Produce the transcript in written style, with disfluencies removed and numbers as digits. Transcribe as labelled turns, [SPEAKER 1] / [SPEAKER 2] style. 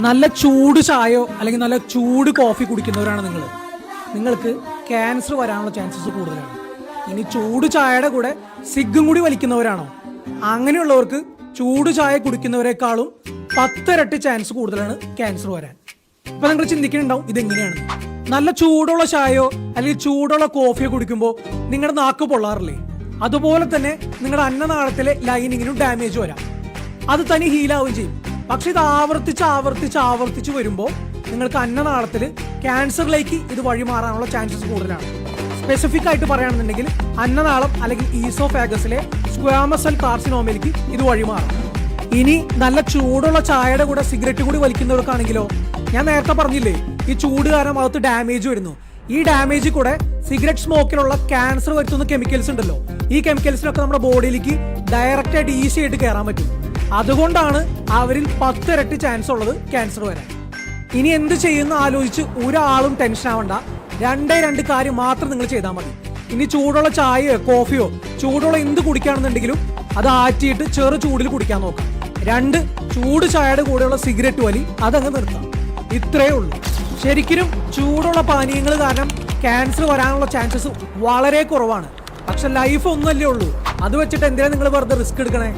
[SPEAKER 1] നല്ല ചൂട് ചായയോ അല്ലെങ്കിൽ നല്ല ചൂട് കോഫി കുടിക്കുന്നവരാണ് നിങ്ങൾക്ക് ക്യാൻസർ വരാനുള്ള ചാൻസസ് കൂടുതലാണ്. ഇനി ചൂട് ചായയുടെ കൂടെ സിഗും കൂടി വലിക്കുന്നവരാണോ, അങ്ങനെയുള്ളവർക്ക് ചൂട് ചായ കുടിക്കുന്നവരെക്കാളും 10 ഇരട്ടി ചാൻസ് കൂടുതലാണ് ക്യാൻസർ വരാൻ. ഇപ്പൊ നിങ്ങൾ ചിന്തിക്കുന്നുണ്ടാവും ഇതെങ്ങനെയാണ്. നല്ല ചൂടുള്ള ചായയോ അല്ലെങ്കിൽ ചൂടുള്ള കോഫിയോ കുടിക്കുമ്പോൾ നിങ്ങളുടെ നാക്ക് പൊള്ളാറില്ലേ, അതുപോലെ തന്നെ നിങ്ങളുടെ അന്നനാളത്തിലെ ലൈനിങ്ങിനും ഡാമേജ് വരാം. അത് തനി ഹീലാവുകയും ചെയ്യും. പക്ഷെ ഇത് ആവർത്തിച്ച് വരുമ്പോൾ നിങ്ങൾക്ക് അന്നനാളത്തിൽ ക്യാൻസറിലേക്ക് ഇത് വഴിമാറാനുള്ള ചാൻസസ് കൂടുതലാണ്. സ്പെസിഫിക് ആയിട്ട് പറയുകയാണെന്നുണ്ടെങ്കിൽ അന്നനാളം അല്ലെങ്കിൽ ഈസോഫാഗസിലെ സ്ക്വാമസ് സെൽ കാർസിനോമയിലേക്ക് ഇത് വഴിമാറും. ഇനി നല്ല ചൂടുള്ള ചായയുടെ കൂടെ സിഗരറ്റ് കൂടി വലിക്കുന്നവർക്കാണെങ്കിലോ, ഞാൻ നേരത്തെ പറഞ്ഞില്ലേ ഈ ചൂട് കാരണം അകത്ത് ഡാമേജ് വരുന്നു. ഈ ഡാമേജ് കൂടെ സിഗരറ്റ് സ്മോക്കിലുള്ള ക്യാൻസർ വരുത്തുന്ന കെമിക്കൽസ് ഉണ്ടല്ലോ, ഈ കെമിക്കൽസിനൊക്കെ നമ്മുടെ ബോഡിയിലേക്ക് ഡയറക്റ്റ് ആയിട്ട് ഈസി ആയിട്ട് കയറാൻ പറ്റും. അതുകൊണ്ടാണ് അവരിൽ 10 ഇരട്ടി ചാൻസ് ഉള്ളത് ക്യാൻസർ വരാൻ. ഇനി എന്ത് ചെയ്യുന്ന ആലോചിച്ച് ഒരാളും ടെൻഷൻ ആവണ്ട. 2 കാര്യം മാത്രം നിങ്ങൾ ചെയ്താൽ മതി. ഇനി ചൂടുള്ള ചായയോ കോഫിയോ ചൂടുള്ള എന്ത് കുടിക്കുകയാണെന്നുണ്ടെങ്കിലും അത് ആറ്റിയിട്ട് ചെറു ചൂടിൽ കുടിക്കാൻ നോക്കാം. 2 ചൂട് ചായയുടെ കൂടെയുള്ള സിഗരറ്റ് വലി അതങ്ങ് നിർത്താം. ഇത്രയേ ഉള്ളൂ. ശരിക്കും ചൂടുള്ള പാനീയങ്ങൾ കാരണം ക്യാൻസർ വരാനുള്ള ചാൻസസ് വളരെ കുറവാണ്. പക്ഷെ ലൈഫ് ഒന്നല്ലേ ഉള്ളൂ, അത് വെച്ചിട്ട് എന്തിനാ നിങ്ങൾ വെറുതെ റിസ്ക് എടുക്കണേ?